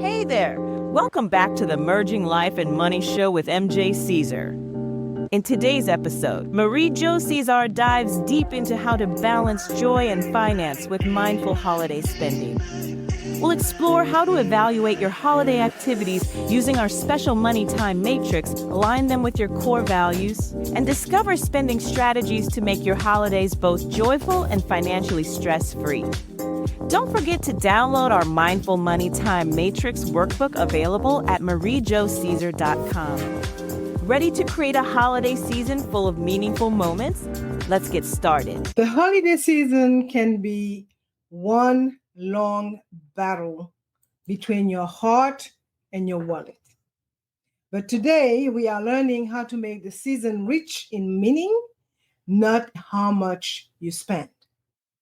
Hey there! Welcome back to the Merging Life and Money Show with MJ Caesar. In today's episode, Marie-Jo Caesar dives deep into how to balance joy and finance with mindful holiday spending. We'll explore how to evaluate your holiday activities using our special money time matrix, align them with your core values, and discover spending strategies to make your holidays both joyful and financially stress-free. Don't forget to download our Mindful Money Time Matrix workbook available at mariejocaesar.com. Ready to create a holiday season full of meaningful moments? Let's get started. The holiday season can be one long battle between your heart and your wallet. But today we are learning how to make the season rich in meaning, not how much you spend.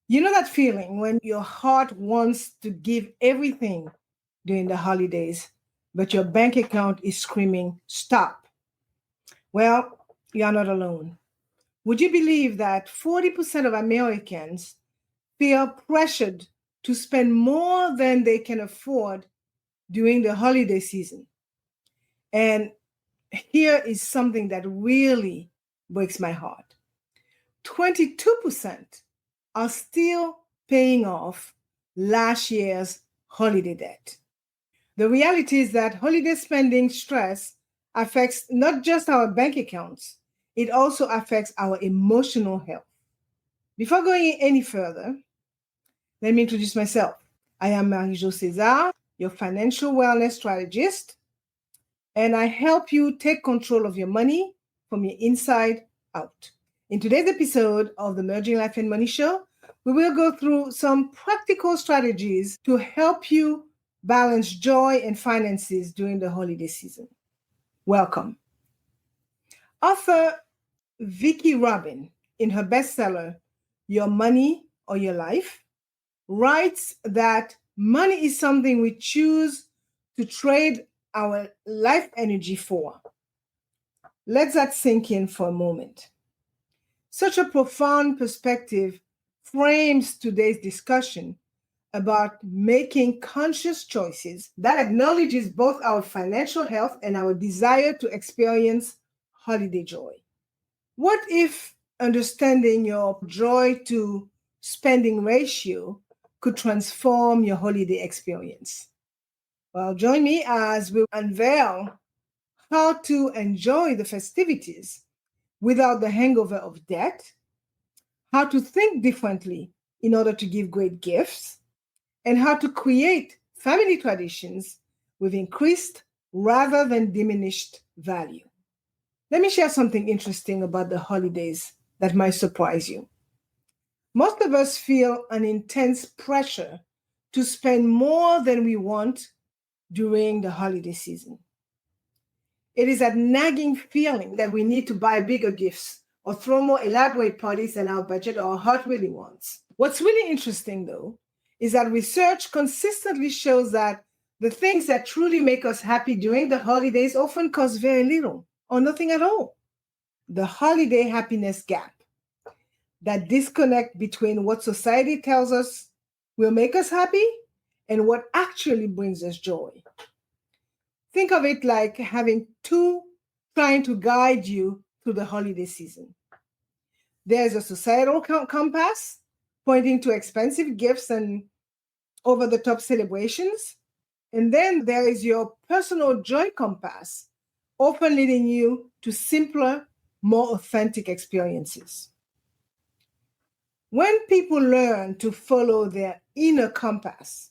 You know that feeling when your heart wants to give everything during the holidays, but your bank account is screaming, stop. Well, you're not alone. Would you believe that 40% of Americans feel pressured to spend more than they can afford during the holiday season? And here is something that really breaks my heart. 22% are still paying off last year's holiday debt. The reality is that holiday spending stress affects not just our bank accounts, it also affects our emotional health. Before going any further, let me introduce myself. I am Marie-Jo Caesar, your financial wellness strategist, and I help you take control of your money from your inside out. In today's episode of the Merging Life and Money Show, we will go through some practical strategies to help you balance joy and finances during the holiday season. Welcome. Author Vicki Robin, in her bestseller, Your Money or Your Life, writes that money is something we choose to trade our life energy for. Let that sink in for a moment. Such a profound perspective frames today's discussion about making conscious choices that acknowledges both our financial health and our desire to experience holiday joy. What if understanding your joy to spending ratio could transform your holiday experience? Well, join me as we unveil how to enjoy the festivities without the hangover of debt, how to think differently in order to give great gifts, and how to create family traditions with increased rather than diminished value. Let me share something interesting about the holidays that might surprise you. Most of us feel an intense pressure to spend more than we want during the holiday season. It is that nagging feeling that we need to buy bigger gifts or throw more elaborate parties than our budget or our heart really wants. What's really interesting, though, is that research consistently shows that the things that truly make us happy during the holidays often cost very little or nothing at all. The holiday happiness gap, that disconnect between what society tells us will make us happy and what actually brings us joy. Think of it like having two trying to guide you through the holiday season. There's a societal compass pointing to expensive gifts and over-the-top celebrations. And then there is your personal joy compass, often leading you to simpler, more authentic experiences. When people learn to follow their inner compass,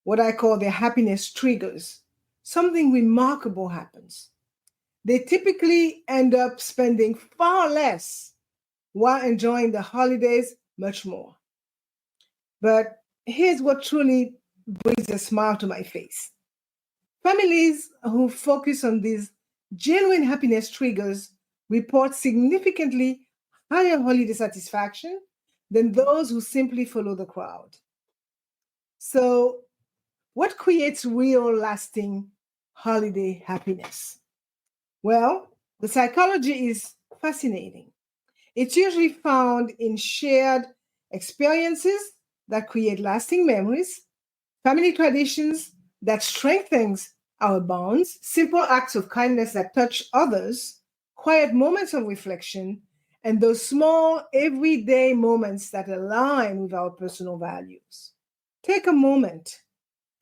what I call their happiness triggers, something remarkable happens. They typically end up spending far less while enjoying the holidays much more. But here's what truly brings a smile to my face. Families who focus on these genuine happiness triggers report significantly higher holiday satisfaction than those who simply follow the crowd. So, what creates real lasting holiday happiness? Well, the psychology is fascinating. It's usually found in shared experiences that create lasting memories, family traditions that strengthens our bonds, simple acts of kindness that touch others, quiet moments of reflection, and those small everyday moments that align with our personal values. Take a moment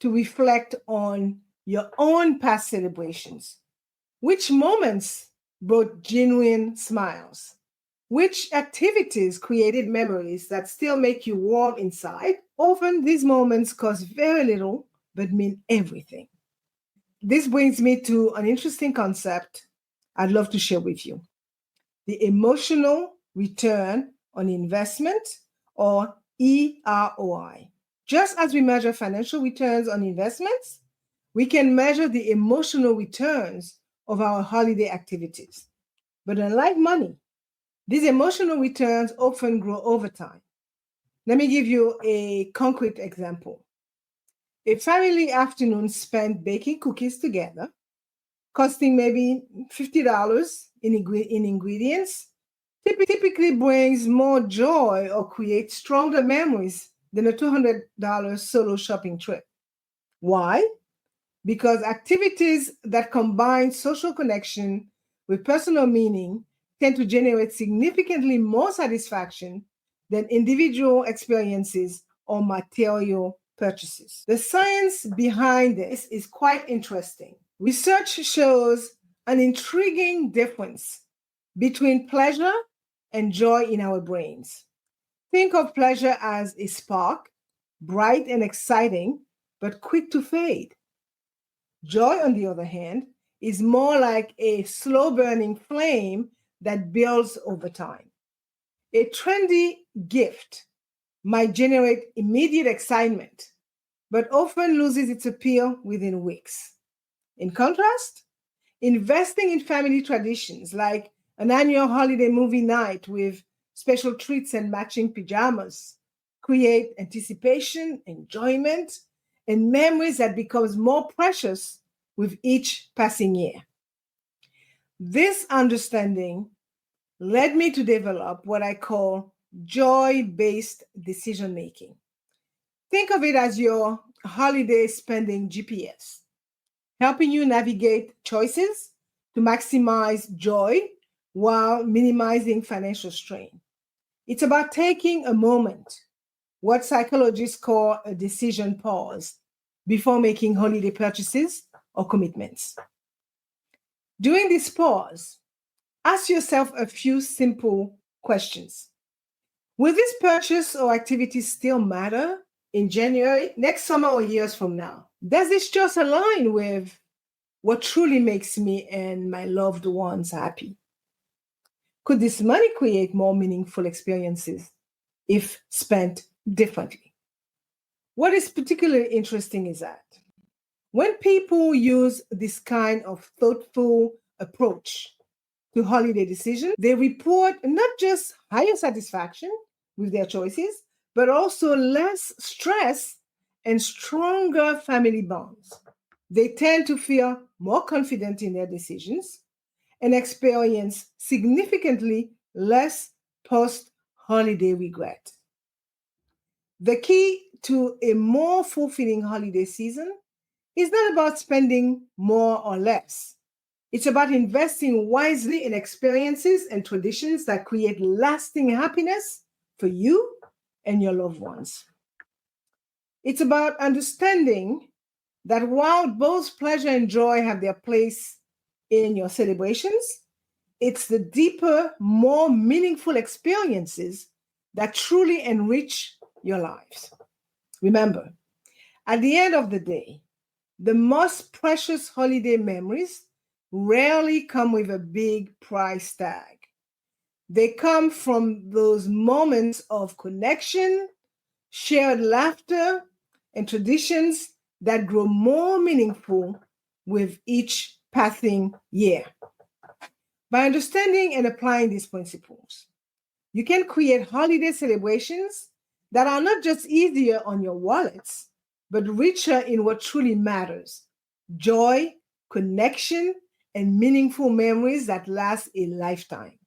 to reflect on your own past celebrations. Which moments brought genuine smiles? Which activities created memories that still make you warm inside? Often these moments cost very little but mean everything. This brings me to an interesting concept I'd love to share with you: the emotional return on investment, or EROI. Just as we measure financial returns on investments, we can measure the emotional returns of our holiday activities. But unlike money, these emotional returns often grow over time. Let me give you a concrete example. A family afternoon spent baking cookies together, costing maybe $50 in ingredients, typically brings more joy or creates stronger memories than a $200 solo shopping trip. Why? Because activities that combine social connection with personal meaning tend to generate significantly more satisfaction than individual experiences or material purchases. The science behind this is quite interesting. Research shows an intriguing difference between pleasure and joy in our brains. Think of pleasure as a spark, bright and exciting, but quick to fade. Joy, on the other hand, is more like a slow burning flame that builds over time. A trendy gift might generate immediate excitement, but often loses its appeal within weeks. In contrast, investing in family traditions like an annual holiday movie night with special treats and matching pajamas create anticipation, enjoyment, and memories that becomes more precious with each passing year. This understanding led me to develop what I call joy-based decision making. Think of it as your holiday spending GPS, helping you navigate choices to maximize joy while minimizing financial strain. It's about taking a moment, what psychologists call a decision pause, before making holiday purchases or commitments. During this pause, ask yourself a few simple questions. Will this purchase or activity still matter in January, next summer, or years from now? Does this just align with what truly makes me and my loved ones happy? Could this money create more meaningful experiences if spent differently? What is particularly interesting is that when people use this kind of thoughtful approach to holiday decisions, they report not just higher satisfaction with their choices, but also less stress and stronger family bonds. They tend to feel more confident in their decisions and experience significantly less post-holiday regret. The key to a more fulfilling holiday season is not about spending more or less. It's about investing wisely in experiences and traditions that create lasting happiness for you and your loved ones. It's about understanding that while both pleasure and joy have their place in your celebrations, it's the deeper, more meaningful experiences that truly enrich your lives. Remember, at the end of the day, the most precious holiday memories rarely come with a big price tag. They come from those moments of connection, shared laughter, and traditions that grow more meaningful with each passing year. By understanding and applying these principles, you can create holiday celebrations that are not just easier on your wallets, but richer in what truly matters: joy, connection, and meaningful memories that last a lifetime.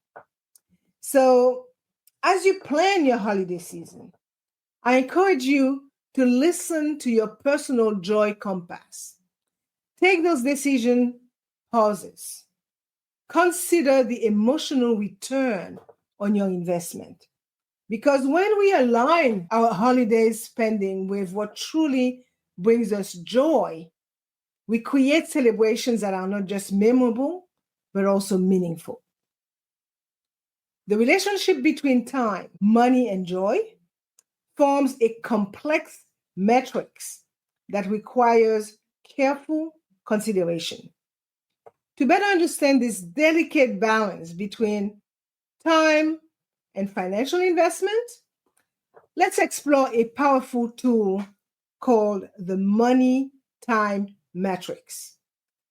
So, as you plan your holiday season, I encourage you to listen to your personal joy compass. Take those decision pauses. Consider the emotional return on your investment. Because when we align our holiday spending with what truly brings us joy, we create celebrations that are not just memorable, but also meaningful. The relationship between time, money, and joy forms a complex matrix that requires careful consideration. To better understand this delicate balance between time and financial investment, let's explore a powerful tool called the Money Time Matrix,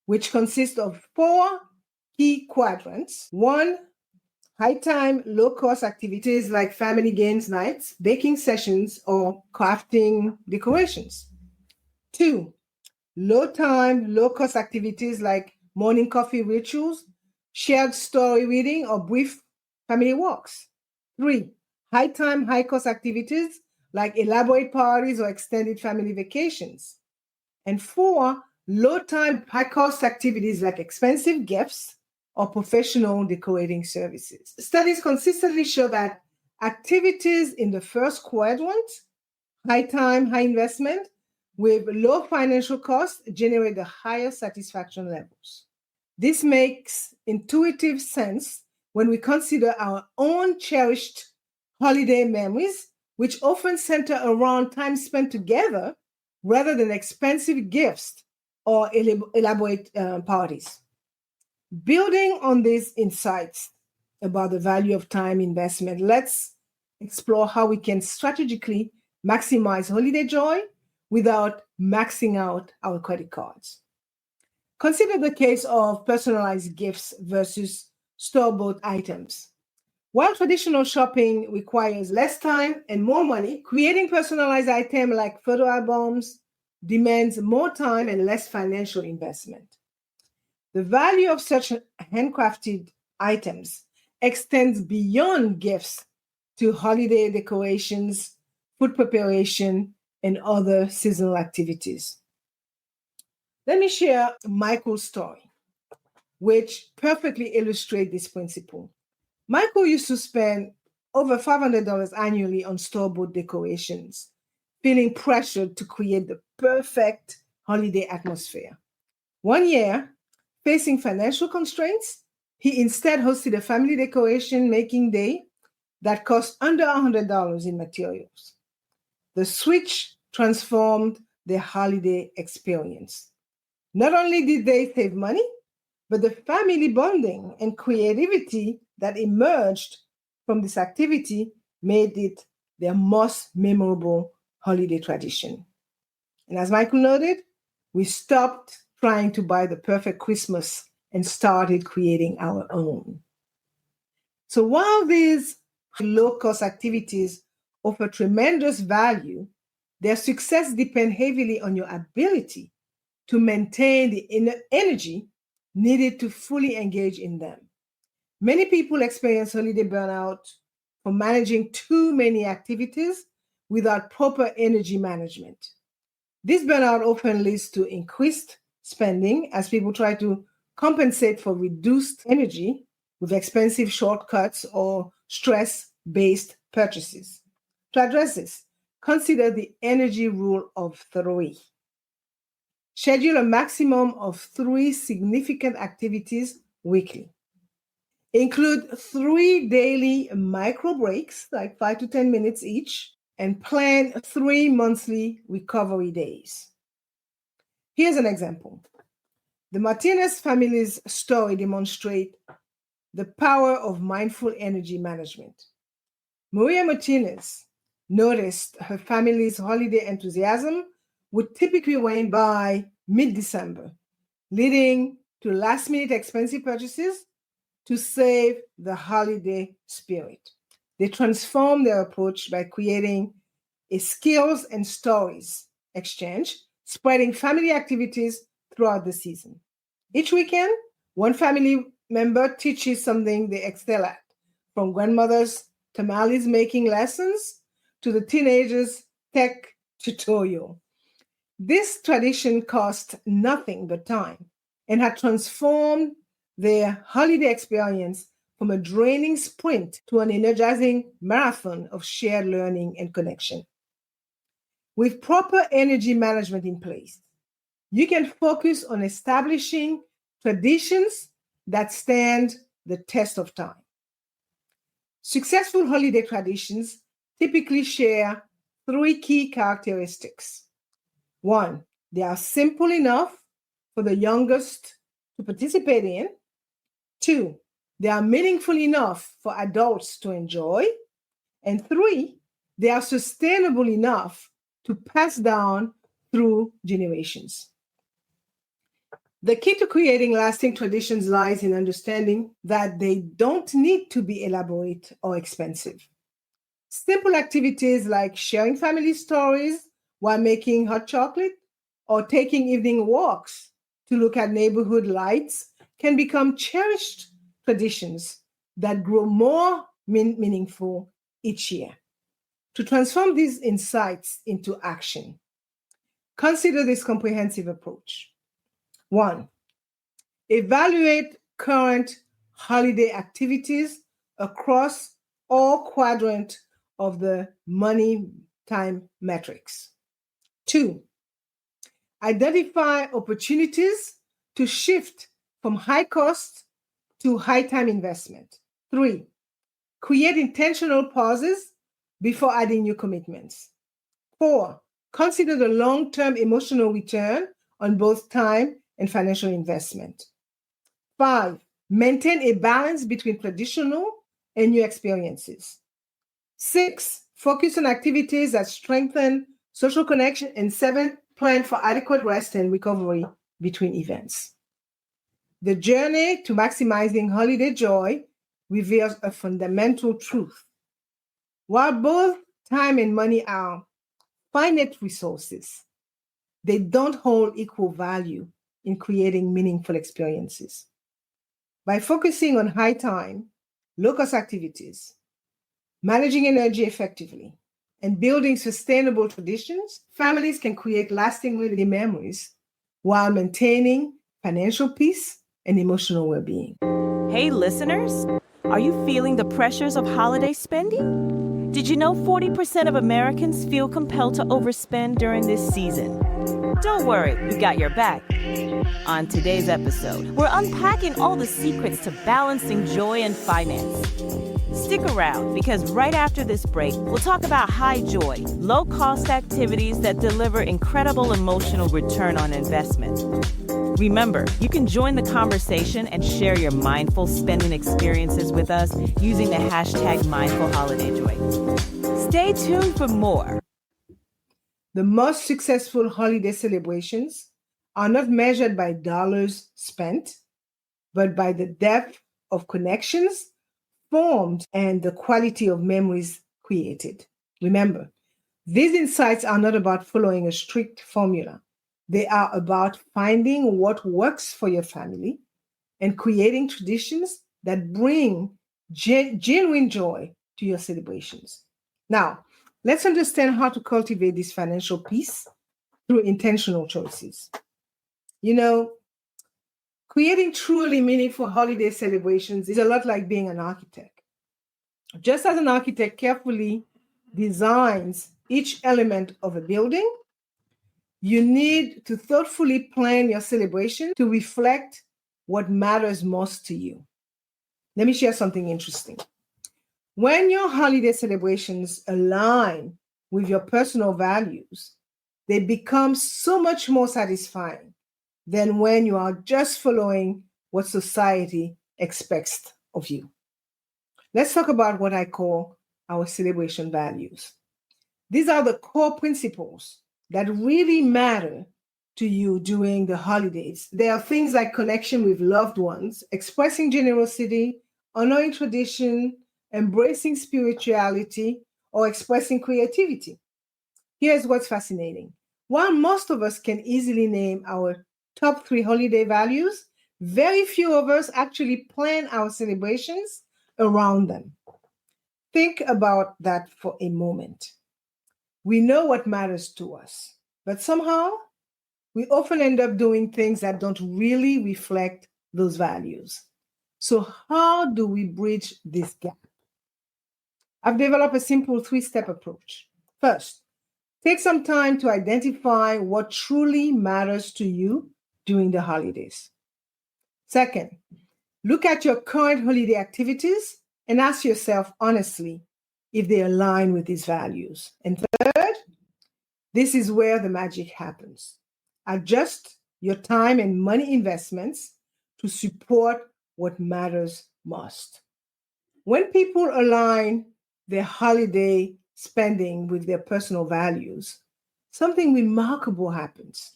which consists of 4 key quadrants. 1, high time, low cost activities like family games nights, baking sessions, or crafting decorations. 2, low time, low cost activities like morning coffee rituals, shared story reading, or brief family walks. 3, high time, high cost activities like elaborate parties or extended family vacations. And 4, low time, high cost activities like expensive gifts or professional decorating services. Studies consistently show that activities in the first quadrant, high time, high investment, with low financial costs generate the highest satisfaction levels. This makes intuitive sense when we consider our own cherished holiday memories, which often center around time spent together rather than expensive gifts or elaborate parties. Building on these insights about the value of time investment, let's explore how we can strategically maximize holiday joy without maxing out our credit cards. Consider the case of personalized gifts versus store-bought items. While traditional shopping requires less time and more money, creating personalized items like photo albums demands more time and less financial investment. The value of such handcrafted items extends beyond gifts to holiday decorations, food preparation, and other seasonal activities. Let me share Michael's story, which perfectly illustrates this principle. Michael used to spend over $500 annually on store-bought decorations, feeling pressured to create the perfect holiday atmosphere. One year, facing financial constraints, he instead hosted a family decoration making day that cost under $100 in materials. The switch transformed their holiday experience. Not only did they save money, but the family bonding and creativity that emerged from this activity made it their most memorable holiday tradition. And as Michael noted, we stopped trying to buy the perfect Christmas and started creating our own. So while these low-cost activities offer tremendous value, their success depends heavily on your ability to maintain the energy needed to fully engage in them. Many people experience holiday burnout from managing too many activities without proper energy management. This burnout often leads to increased spending as people try to compensate for reduced energy with expensive shortcuts or stress-based purchases. To address this, consider the energy rule of 3. Schedule a maximum of 3 significant activities weekly. Include 3 daily micro breaks, like 5 to 10 minutes each, and plan 3 monthly recovery days. Here's an example. The Martinez family's story demonstrates the power of mindful energy management. Maria Martinez noticed her family's holiday enthusiasm would typically wane by mid-December, leading to last-minute expensive purchases to save the holiday spirit. They transformed their approach by creating a skills and stories exchange, spreading family activities throughout the season. Each weekend, one family member teaches something they excel at, from grandmother's tamales making lessons to the teenagers' tech tutorial. This tradition cost nothing but time and had transformed their holiday experience from a draining sprint to an energizing marathon of shared learning and connection. With proper energy management in place, you can focus on establishing traditions that stand the test of time. Successful holiday traditions typically share three key characteristics. One, they are simple enough for the youngest to participate in. Two, they are meaningful enough for adults to enjoy. And three, they are sustainable enough to pass down through generations. The key to creating lasting traditions lies in understanding that they don't need to be elaborate or expensive. Simple activities like sharing family stories while making hot chocolate or taking evening walks to look at neighborhood lights can become cherished traditions that grow more meaningful each year. To transform these insights into action, consider this comprehensive approach. One, evaluate current holiday activities across all quadrants of the money time metrics. Two, identify opportunities to shift from high cost to high time investment. Three, create intentional pauses before adding new commitments. Four, consider the long-term emotional return on both time and financial investment. Five, maintain a balance between traditional and new experiences. Six, focus on activities that strengthen social connection. And seven, plan for adequate rest and recovery between events. The journey to maximizing holiday joy reveals a fundamental truth. While both time and money are finite resources, they don't hold equal value in creating meaningful experiences. By focusing on high time, low-cost activities, managing energy effectively, and building sustainable traditions, families can create lasting holiday memories while maintaining financial peace and emotional well-being. Hey, listeners, are you feeling the pressures of holiday spending? Did you know 40% of Americans feel compelled to overspend during this season? Don't worry, we got your back. On today's episode, we're unpacking all the secrets to balancing joy and finance. Stick around, because right after this break, we'll talk about high joy, low-cost activities that deliver incredible emotional return on investment. Remember, you can join the conversation and share your mindful spending experiences with us using the hashtag #MindfulHolidayJoy. Stay tuned for more. The most successful holiday celebrations are not measured by dollars spent, but by the depth of connections formed and the quality of memories created. Remember, these insights are not about following a strict formula. They are about finding what works for your family and creating traditions that bring genuine joy to your celebrations. Now, let's understand how to cultivate this financial peace through intentional choices. You know, creating truly meaningful holiday celebrations is a lot like being an architect. Just as an architect carefully designs each element of a building, you need to thoughtfully plan your celebration to reflect what matters most to you. Let me share something interesting. When your holiday celebrations align with your personal values, they become so much more satisfying than when you are just following what society expects of you. Let's talk about what I call our celebration values. These are the core principles that really matter to you during the holidays. There are things like connection with loved ones, expressing generosity, honoring tradition, embracing spirituality, or expressing creativity. Here's what's fascinating. While most of us can easily name our top 3 holiday values, very few of us actually plan our celebrations around them. Think about that for a moment. We know what matters to us, but somehow we often end up doing things that don't really reflect those values. So, how do we bridge this gap? I've developed a simple 3-step approach. First, take some time to identify what truly matters to you during the holidays. Second, look at your current holiday activities and ask yourself honestly if they align with these values. And third, this is where the magic happens. Adjust your time and money investments to support what matters most. When people align their holiday spending with their personal values, something remarkable happens.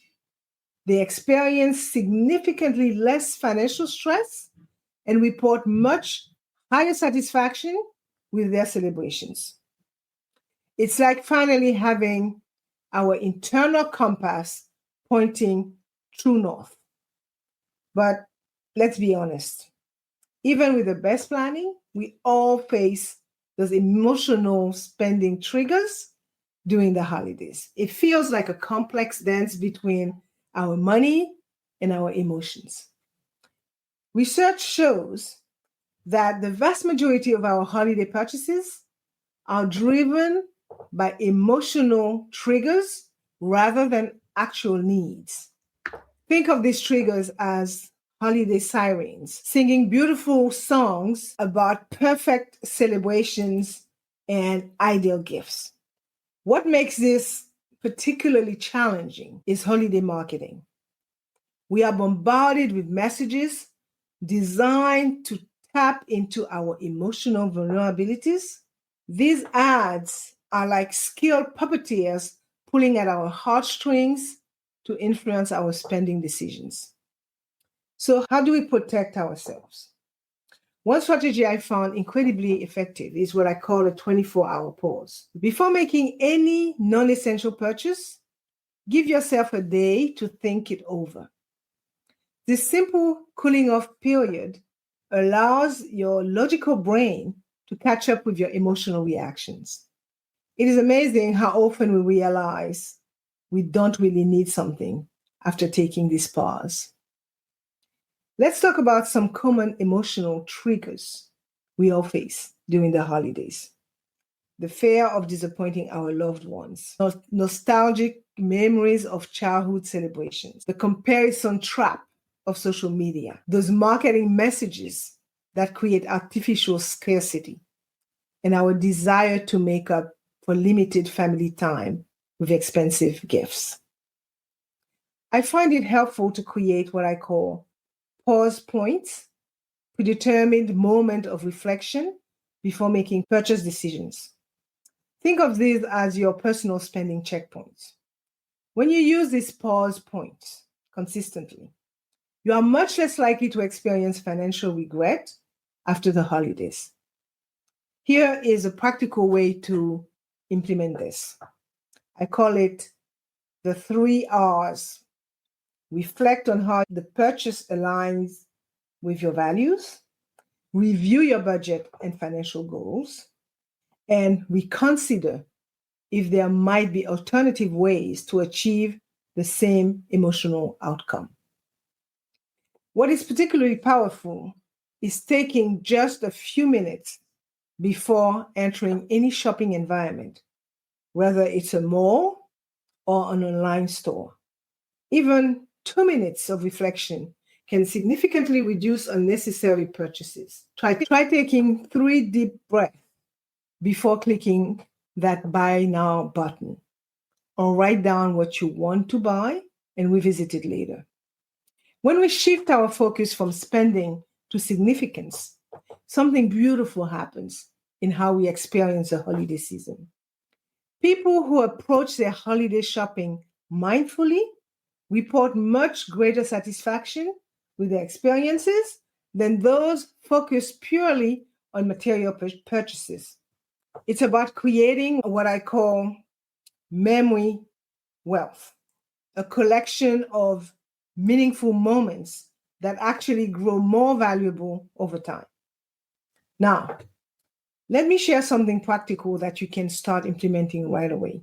They experience significantly less financial stress and report much higher satisfaction with their celebrations. It's like finally having our internal compass pointing true north. But let's be honest, even with the best planning, we all face those emotional spending triggers during the holidays. It feels like a complex dance between our money and our emotions. Research shows that the vast majority of our holiday purchases are driven by emotional triggers rather than actual needs. Think of these triggers as holiday sirens, singing beautiful songs about perfect celebrations and ideal gifts. What makes this particularly challenging is holiday marketing. We are bombarded with messages designed to tap into our emotional vulnerabilities. These ads are like skilled puppeteers pulling at our heartstrings to influence our spending decisions. So, how do we protect ourselves? One strategy I found incredibly effective is what I call a 24-hour pause. Before making any non-essential purchase, give yourself a day to think it over. This simple cooling off period allows your logical brain to catch up with your emotional reactions. It is amazing how often we realize we don't really need something after taking this pause. Let's talk about some common emotional triggers we all face during the holidays. The fear of disappointing our loved ones, nostalgic memories of childhood celebrations, the comparison trap of social media, those marketing messages that create artificial scarcity, and our desire to make up for limited family time with expensive gifts. I find it helpful to create what I call pause points, predetermined moment of reflection before making purchase decisions. Think of these as your personal spending checkpoints. When you use these pause points consistently, you are much less likely to experience financial regret after the holidays. Here is a practical way to implement this. I call it the 3 R's. Reflect on how the purchase aligns with your values, review your budget and financial goals, and reconsider if there might be alternative ways to achieve the same emotional outcome. What is particularly powerful is taking just a few minutes before entering any shopping environment, whether it's a mall or an online store. Even 2 minutes of reflection can significantly reduce unnecessary purchases. Try taking 3 deep breaths before clicking that buy now button, or write down what you want to buy and revisit it later. When we shift our focus from spending to significance, something beautiful happens in how we experience the holiday season. People who approach their holiday shopping mindfully report much greater satisfaction with their experiences than those focused purely on material purchases. It's about creating what I call memory wealth, a collection of meaningful moments that actually grow more valuable over time. Now, let me share something practical that you can start implementing right away.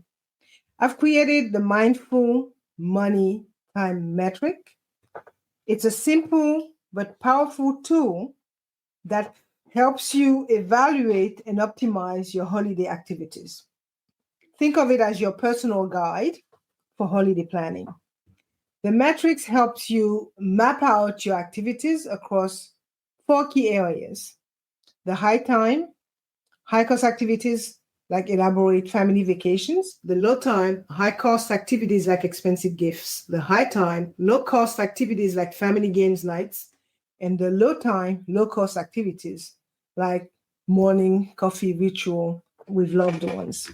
I've created the Mindful Money Time Metric. It's a simple but powerful tool that helps you evaluate and optimize your holiday activities. Think of it as your personal guide for holiday planning. The metrics helps you map out your activities across 4 key areas: the high time, high cost activities like elaborate family vacations; the low time, high cost activities like expensive gifts; the high time, low cost activities like family games nights; and the low time, low cost activities like morning coffee ritual with loved ones.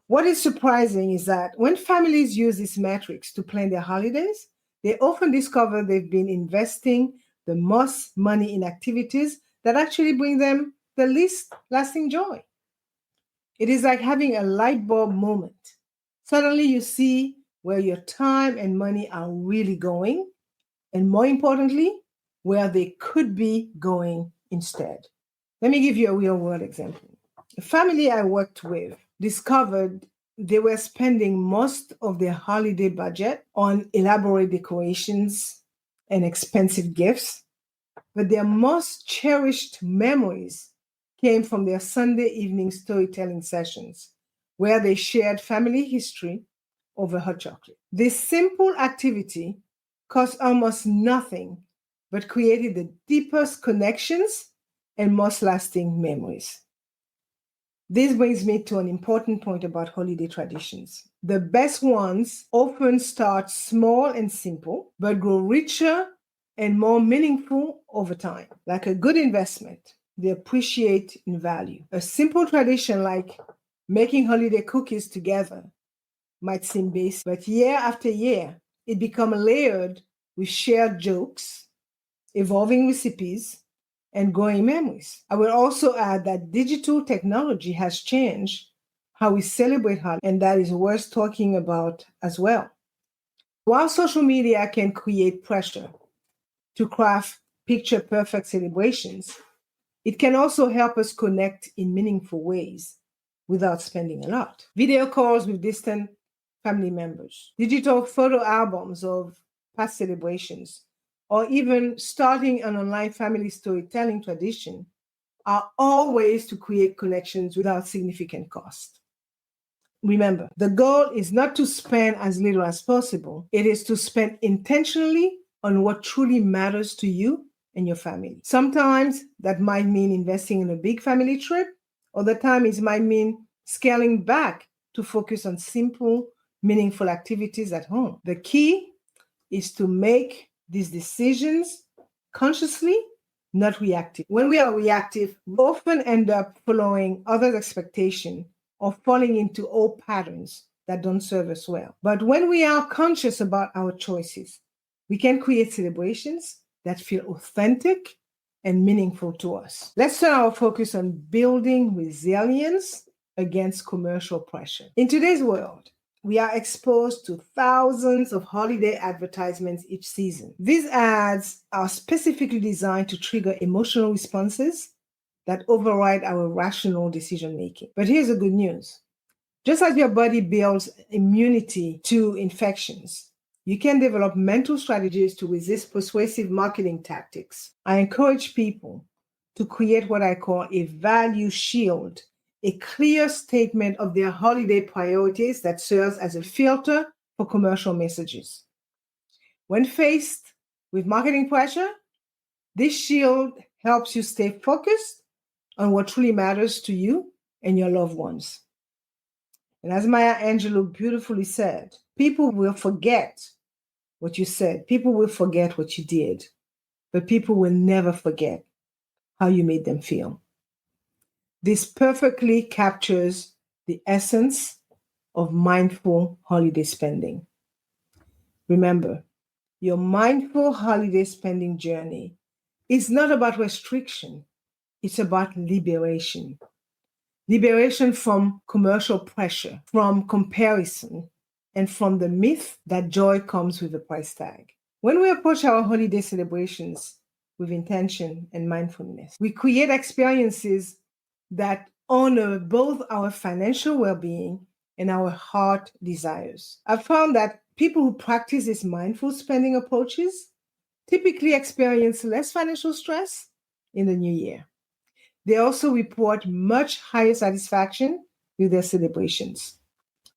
What is surprising is that when families use these metrics to plan their holidays, they often discover they've been investing the most money in activities that actually bring them the least lasting joy. It is like having a light bulb moment. Suddenly you see where your time and money are really going, and more importantly, where they could be going instead. Let me give you a real world example. A family I worked with discovered they were spending most of their holiday budget on elaborate decorations and expensive gifts, but their most cherished memories came from their Sunday evening storytelling sessions, where they shared family history over hot chocolate. This simple activity cost almost nothing, but created the deepest connections and most lasting memories. This brings me to an important point about holiday traditions. The best ones often start small and simple, but grow richer and more meaningful over time. Like a good investment, they appreciate in value. A simple tradition like making holiday cookies together might seem basic, but year after year, it becomes layered with shared jokes, evolving recipes, and growing memories. I will also add that digital technology has changed how we celebrate holidays, and that is worth talking about as well. While social media can create pressure to craft picture perfect celebrations, it can also help us connect in meaningful ways without spending a lot. Video calls with distant family members, digital photo albums of past celebrations, or even starting an online family storytelling tradition are all ways to create connections without significant cost. Remember, the goal is not to spend as little as possible. It is to spend intentionally on what truly matters to you and your family. Sometimes that might mean investing in a big family trip. Other times it might mean scaling back to focus on simple, meaningful activities at home. The key is to make these decisions consciously, not reactive. When we are reactive, we often end up following others' expectation or falling into old patterns that don't serve us well. But when we are conscious about our choices, we can create celebrations that feel authentic and meaningful to us. Let's turn our focus on building resilience against commercial pressure. In today's world, we are exposed to thousands of holiday advertisements each season. These ads are specifically designed to trigger emotional responses that override our rational decision making. But here's the good news. Just as your body builds immunity to infections, you can develop mental strategies to resist persuasive marketing tactics. I encourage people to create what I call a value shield, a clear statement of their holiday priorities that serves as a filter for commercial messages. When faced with marketing pressure, this shield helps you stay focused on what truly matters to you and your loved ones. And as Maya Angelou beautifully said, people will forget what you said, people will forget what you did, but people will never forget how you made them feel. This perfectly captures the essence of mindful holiday spending. Remember, your mindful holiday spending journey is not about restriction, it's about liberation. Liberation from commercial pressure, from comparison, and from the myth that joy comes with a price tag. When we approach our holiday celebrations with intention and mindfulness, we create experiences that honor both our financial well-being and our heart desires. I've found that people who practice these mindful spending approaches typically experience less financial stress in the new year. They also report much higher satisfaction with their celebrations.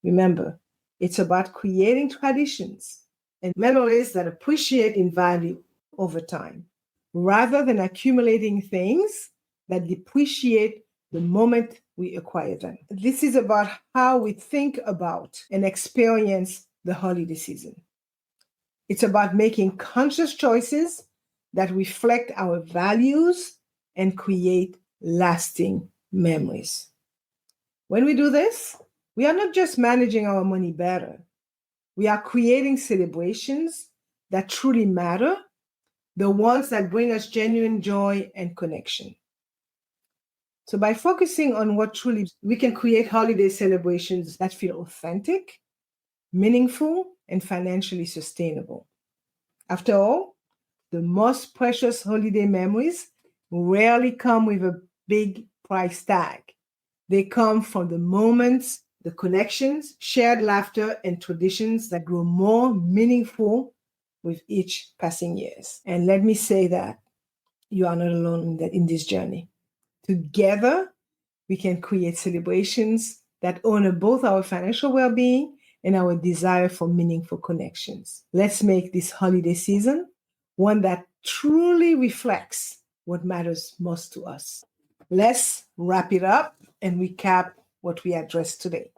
Remember, it's about creating traditions and memories that appreciate in value over time, rather than accumulating things that depreciate the moment we acquire them. This is about how we think about and experience the holiday season. It's about making conscious choices that reflect our values and create lasting memories. When we do this, we are not just managing our money better, we are creating celebrations that truly matter, the ones that bring us genuine joy and connection. So by focusing on what truly, we can create holiday celebrations that feel authentic, meaningful, and financially sustainable. After all, the most precious holiday memories rarely come with a big price tag. They come from the moments, the connections, shared laughter, and traditions that grow more meaningful with each passing years. And let me say that you are not alone in this journey. Together, we can create celebrations that honor both our financial well-being and our desire for meaningful connections. Let's make this holiday season one that truly reflects what matters most to us. Let's wrap it up and recap what we addressed today.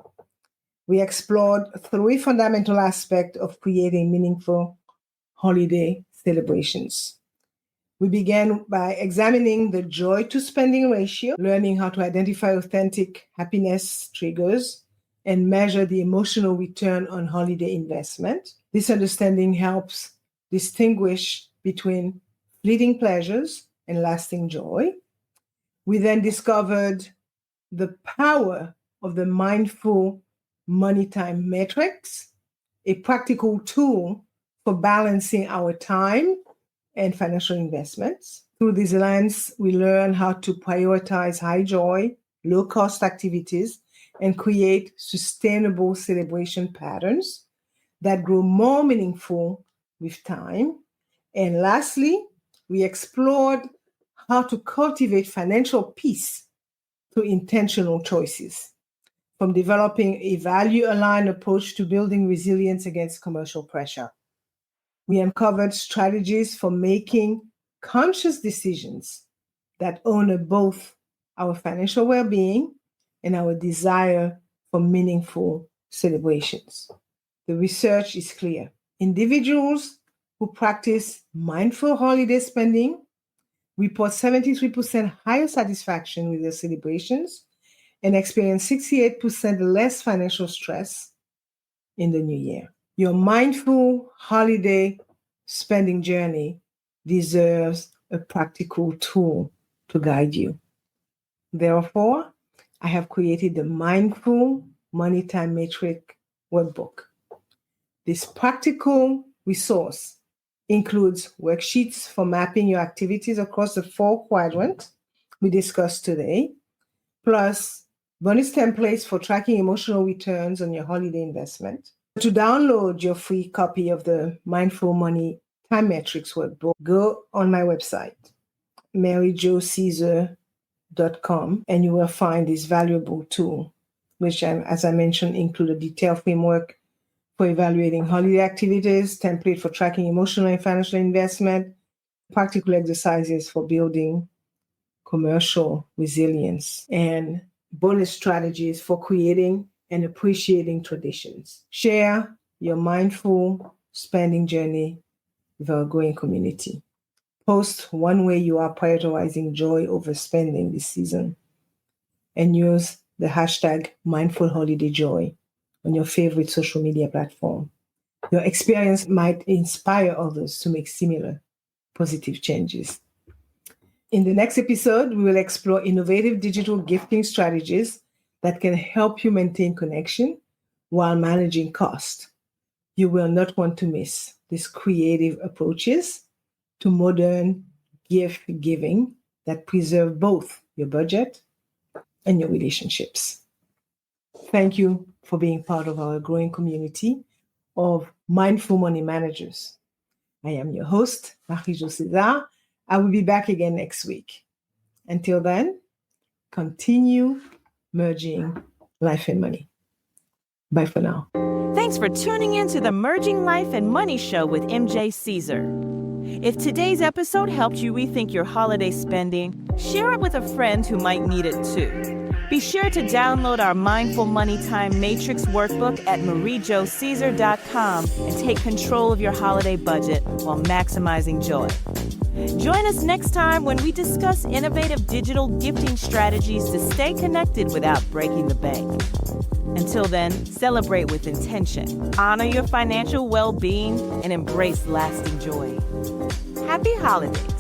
We explored 3 fundamental aspects of creating meaningful holiday celebrations. We began by examining the joy to spending ratio, learning how to identify authentic happiness triggers, and measure the emotional return on holiday investment. This understanding helps distinguish between fleeting pleasures and lasting joy. We then discovered the power of the mindful money time matrix, a practical tool for balancing our time and financial investments. Through this lens, we learn how to prioritize high joy, low cost activities, and create sustainable celebration patterns that grow more meaningful with time. And lastly, we explored how to cultivate financial peace through intentional choices, from developing a value-aligned approach to building resilience against commercial pressure. We uncovered strategies for making conscious decisions that honor both our financial well-being and our desire for meaningful celebrations. The research is clear. Individuals who practice mindful holiday spending report 73% higher satisfaction with their celebrations and experience 68% less financial stress in the new year. Your mindful holiday spending journey deserves a practical tool to guide you. Therefore, I have created the Mindful Money Time Matrix Workbook. This practical resource includes worksheets for mapping your activities across the 4 quadrants we discussed today, plus bonus templates for tracking emotional returns on your holiday investment. To download your free copy of the Mindful Money Time Matrix Workbook, go on my website, maryjocaesar.com, and you will find this valuable tool, which, as I mentioned, include a detailed framework for evaluating holiday activities, template for tracking emotional and financial investment, practical exercises for building commercial resilience, and bonus strategies for creating and appreciating traditions. Share your mindful spending journey with our growing community. Post one way you are prioritizing joy over spending this season, and use the hashtag mindfulholidayjoy on your favorite social media platform. Your experience might inspire others to make similar positive changes. In the next episode, we will explore innovative digital gifting strategies that can help you maintain connection while managing cost. You will not want to miss these creative approaches to modern gift giving that preserve both your budget and your relationships. Thank you for being part of our growing community of mindful money managers. I am your host, Marie-Jo César. I will be back again next week. Until then, continue merging life and money. Bye for now. Thanks for tuning in to the Merging Life and Money Show with MJ Caesar. If today's episode helped you rethink your holiday spending, share it with a friend who might need it too. Be sure to download our Mindful Money Time Matrix workbook at mariejocaesar.com and take control of your holiday budget while maximizing joy. Join us next time when we discuss innovative digital gifting strategies to stay connected without breaking the bank. Until then, celebrate with intention, honor your financial well-being, and embrace lasting joy. Happy holidays!